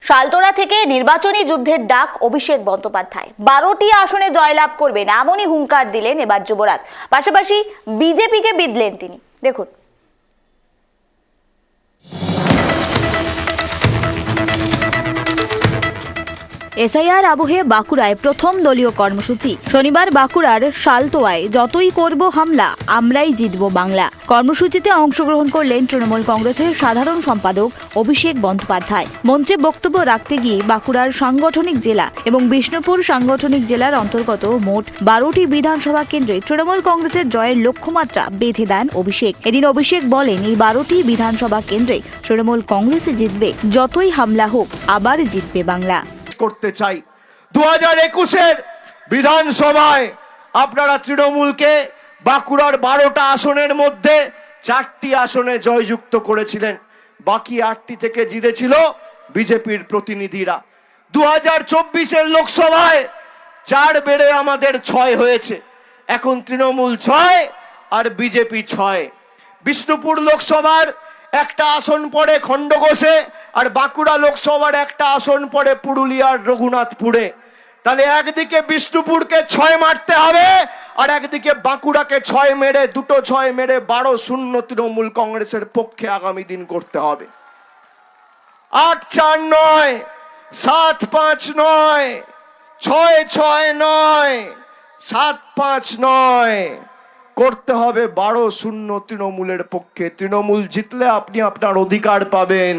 শালতোরা থেকে নির্বাচনী যুদ্ধের ডাক অভিষেক বন্দ্যোপাধ্যায় 12টি আসনে জয়লাভ করবেন এমনই হুঙ্কার দিলেন এবার যুবরাজ। পাশাপাশি বিজেপিকে বিঁধলেন তিনি। দেখুন। এসআইআর আবহে বাঁকুড়ায় প্রথম দলীয় কর্মসূচি। শনিবার বাঁকুড়ার শালতোয়ায় যতই করব হামলা আমরাই জিতব বাংলা কর্মসূচিতে অংশগ্রহণ করলেন তৃণমূল কংগ্রেসের সাধারণ সম্পাদক অভিষেক বন্দ্যোপাধ্যায়। মঞ্চে বক্তব্য রাখতে গিয়ে বাঁকুড়ার সাংগঠনিক জেলা এবং বিষ্ণুপুর সাংগঠনিক জেলার অন্তর্গত মোট 12টি বিধানসভা কেন্দ্রে তৃণমূল কংগ্রেসের জয়ের লক্ষ্যমাত্রা বেঁধে দেন অভিষেক। এদিন অভিষেক বলেন, এই 12টি বিধানসভা কেন্দ্রে তৃণমূল কংগ্রেসে জিতবে, যতই হামলা হোক আবার জিতবে বাংলা। করতে চাই 2021-এর বিধানসভায় আপনারা তৃণমূলকে বাঁকুড়ার 12টা আসনের মধ্যে 4টি আসনে জয়যুক্ত করেছিলেন, বাকি 8টি থেকে জিতেছিল বিজেপির প্রতিনিধিরা। 2024-এর লোকসভায় 4 বেড়ে আমাদের 6 হয়েছে। এখন তৃণমূল 6 আর বিজেপি 6। বিষ্ণুপুর লোকসভার একটা আসন পড়ে খণ্ডঘোষে, আর বাঁকুড়া লোকসভার একটা আসন পড়ে পুরুলিয়ার রঘুনাথপুরে। তাহলে একদিকে বিষ্ণুপুরকে 6 মারতে হবে, আর একদিকে বাঁকুড়াকে 6 মেরে 6 মেরে 12-0 তৃণমূল কংগ্রেসের পক্ষে আগামী দিন করতে হবে। 8-4 নয়, 7-5 নয়, 6-6 নয়, 7-5 নয়, করতে হবে 12-0 তৃণমূলের পক্ষে। তৃণমূল জিতলে আপনি আপনার অধিকার পাবেন।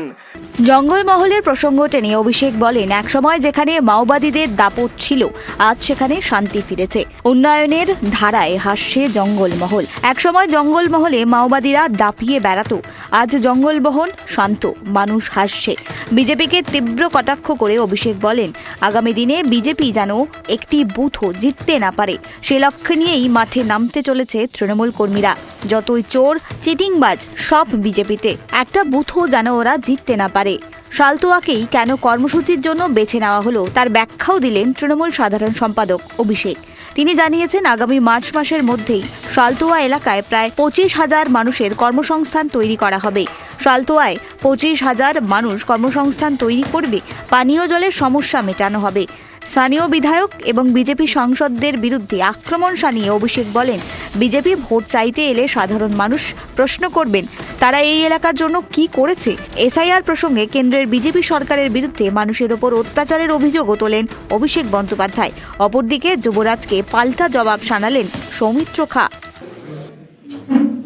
জঙ্গলমহলের প্রসঙ্গ টেনে অভিষেক বলেন, একসময় যেখানে মাওবাদীদের দাপট ছিল আজ সেখানে শান্তি ফিরেছে। উন্নয়নের ধারায় হাসছে জঙ্গলমহল। একসময় জঙ্গলমহলে মাওবাদীরা দাপিয়ে বেড়াতো, আজ জঙ্গলমহল শান্ত, মানুষ হাসছে। বিজেপিকে তীব্র কটাক্ষ করে অভিষেক বলেন, আগামী দিনে বিজেপি যেন একটি বুথও জিততে না পারে সে লক্ষ্য নিয়েই মাঠে নামতে চলেছে তৃণমূল কর্মীরা। যতই চোর চিটিংবাজ সব বিজেপিতে, একটা বুথও যেন ওরা জিততে না পারে। শালতোয়াকেই কেন কর্মসূচির জন্য বেছে নেওয়া হলো তার ব্যাখ্যাও দিলেন তৃণমূল সাধারণ সম্পাদক অভিষেক। তিনি জানিয়েছেন, আগামী মার্চ মাসের মধ্যেই শালতোয়া এলাকায় প্রায় 25,000 মানুষের কর্মসংস্থান তৈরি করা হবে। শালতোয়ায় 25,000 মানুষ কর্মসংস্থান তৈরি করবে, পানীয় জলের সমস্যা মেটানো হবে। স্থানীয় বিধায়ক এবং বিজেপি সাংসদদের বিরুদ্ধে আক্রমণ শানিয়ে অভিষেক বলেন, বিজেপি ভোট চাইতে এলে সাধারণ মানুষ প্রশ্ন করবেন তারা এই এলাকার জন্য কি করেছে। এসআইআর প্রসঙ্গে কেন্দ্রের বিজেপি সরকারের বিরুদ্ধে মানুষের ওপর অত্যাচারের অভিযোগও তোলেন অভিষেক বন্দ্যোপাধ্যায়। অপরদিকে যুবরাজকে পাল্টা জবাব শানালেন সৌমিত্র খা।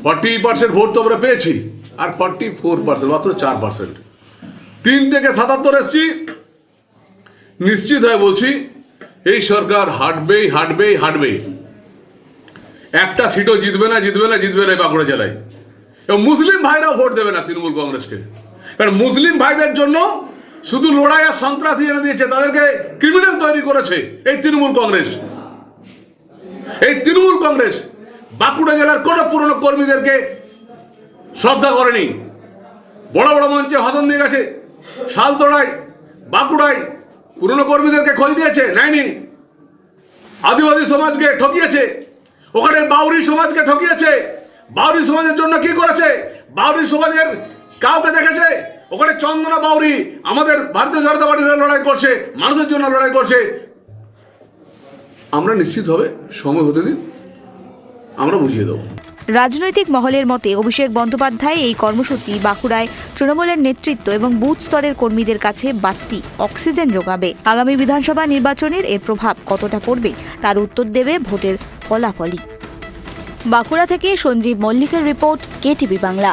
40% ভোট তো আমরা পেয়েছি, আর 44% মাত্র 4%। 3 থেকে 77 এসছি। নিশ্চিত হয়ে বলছি, এই সরকার হাঁটবেই হাঁটবেই হাঁটবে। একটা সিটও জিতবে না বাঁকুড়া জেলায়। এবং মুসলিম ভাইরাও ভোট দেবে না তৃণমূল কংগ্রেসকে, কারণ মুসলিম ভাইদের জন্য শুধু লড়াই আর সন্ত্রাসী এনে দিয়েছে, তাদেরকে ক্রিমিনাল তৈরি করেছে এই তৃণমূল কংগ্রেস। এই তৃণমূল কংগ্রেস বাঁকুড়া জেলার কোনো পুরনো কর্মীদেরকে শ্রদ্ধা করেনি। বড় বড় মঞ্চে ভাষণ দিয়ে গেছে, শালতোড়ায় বাঁকুড়ায় পুরনো কর্মীদেরকে খোঁজ দিয়েছে, নেয়নি। আদিবাসী সমাজকে ঠকিয়েছে, ওখানে বাউরি সমাজকে ঠকিয়েছে। বাউরি সমাজের জন্য কি করেছে? বাউরি সমাজের কাউকে দেখেছে? ওখানে চন্দনা বাউরি আমাদের ভারতীয় জনতা পার্টির লড়াই করছে, মানুষের জন্য লড়াই করছে। আমরা নিশ্চিত হবে, সময় হতে দিন, আমরা বুঝিয়ে দেবো। রাজনৈতিক মহলের মতে অভিষেক বন্দ্যোপাধ্যায় এই কর্মসূচি বাঁকুড়ায় তৃণমূলের নেতৃত্ব এবং বুথ স্তরের কর্মীদের কাছে বাড়তি অক্সিজেন যোগাবে। আগামী বিধানসভা নির্বাচনের এর প্রভাব কতটা পড়বে তার উত্তর দেবে ভোটের ফলাফলই। বাঁকুড়া থেকে সঞ্জীব মল্লিকের রিপোর্ট, কেটিভি বাংলা।